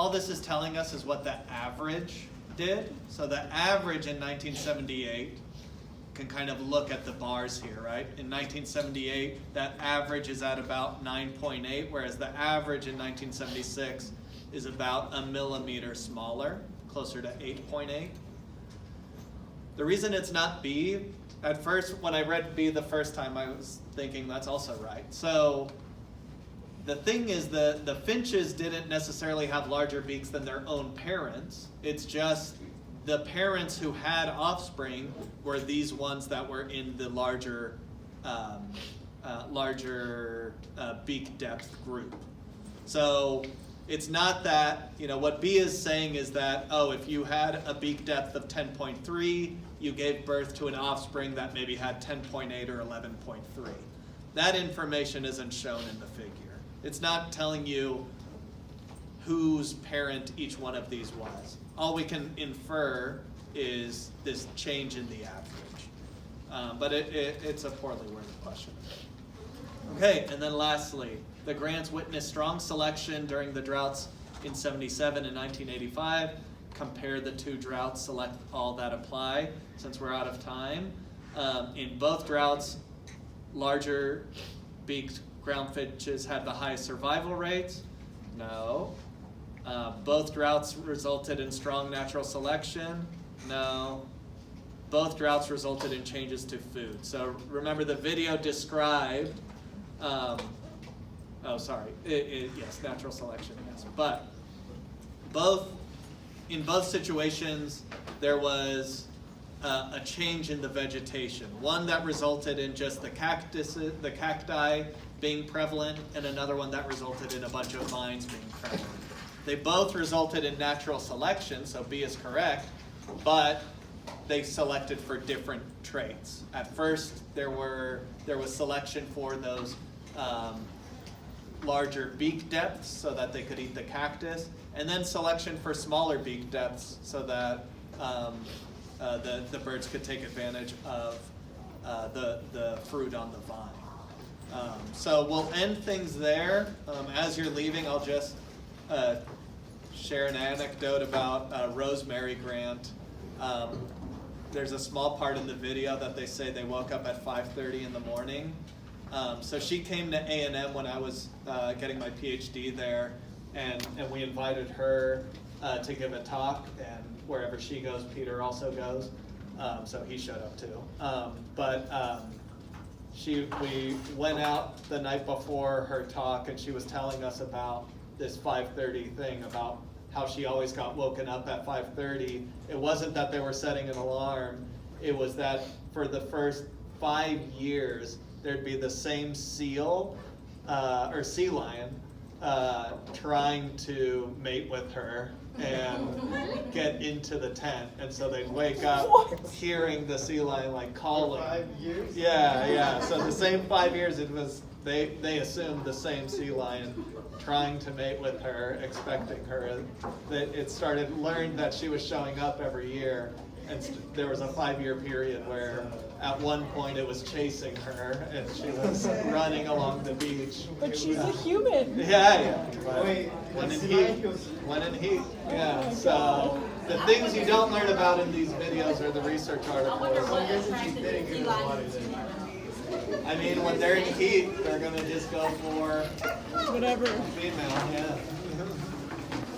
all this is telling us is what the average did. So the average in 1978, can kind of look at the bars here, right? In 1978, that average is at about 9.8, whereas the average in 1976 is about a millimeter smaller, closer to 8.8. The reason it's not B, at first, when I read B the first time, I was thinking that's also right. So the thing is the finches didn't necessarily have larger beaks than their own parents. It's just the parents who had offspring were these ones that were in the larger beak depth group. So it's not that, what B is saying is that, oh, if you had a beak depth of 10.3, you gave birth to an offspring that maybe had 10.8 or 11.3. That information isn't shown in the figure. It's not telling you whose parent each one of these was. All we can infer is this change in the average. But it's a poorly worded question. Okay, and then lastly, the grants witnessed strong selection during the droughts in 77 and 1985. Compare the two droughts, select all that apply, since we're out of time. In both droughts, larger beaked ground finches had the highest survival rates. No. Both droughts resulted in strong natural selection. No. Both droughts resulted in changes to food. So remember the video described, yes, natural selection, yes. But in both situations, there was a change in the vegetation. One that resulted in just the cacti being prevalent, and another one that resulted in a bunch of vines being prevalent. They both resulted in natural selection, so B is correct, but they selected for different traits. At first, there was selection for those larger beak depths so that they could eat the cactus, and then selection for smaller beak depths so that the birds could take advantage of the fruit on the vine. So we'll end things there. As you're leaving, I'll just share an anecdote about Rosemary Grant. There's a small part in the video that they say they woke up at 5:30 in the morning. So she came to A&M when I was getting my PhD there, and we invited her to give a talk, and wherever she goes, Peter also goes. So he showed up too. We went out the night before her talk, and she was telling us about this 5:30 thing, about how she always got woken up at 5:30. It wasn't that they were setting an alarm. It was that for the first 5 years, there'd be the same seal or sea lion trying to mate with her and get into the tent. And so they'd wake up hearing the sea lion like calling. 5 years? Yeah. So the same 5 years, it was they assumed the same sea lion trying to mate with her, expecting her. That learned that she was showing up every year, and there was a 5-year period where at one point it was chasing her and she was running along the beach. But she's a human. Yeah. Wait, When in heat. Yeah. So the things you don't learn about in these videos are the research articles. So I guess she's getting good in the water then. I mean, when they're in heat, they're gonna just go for Whatever. female. Yeah.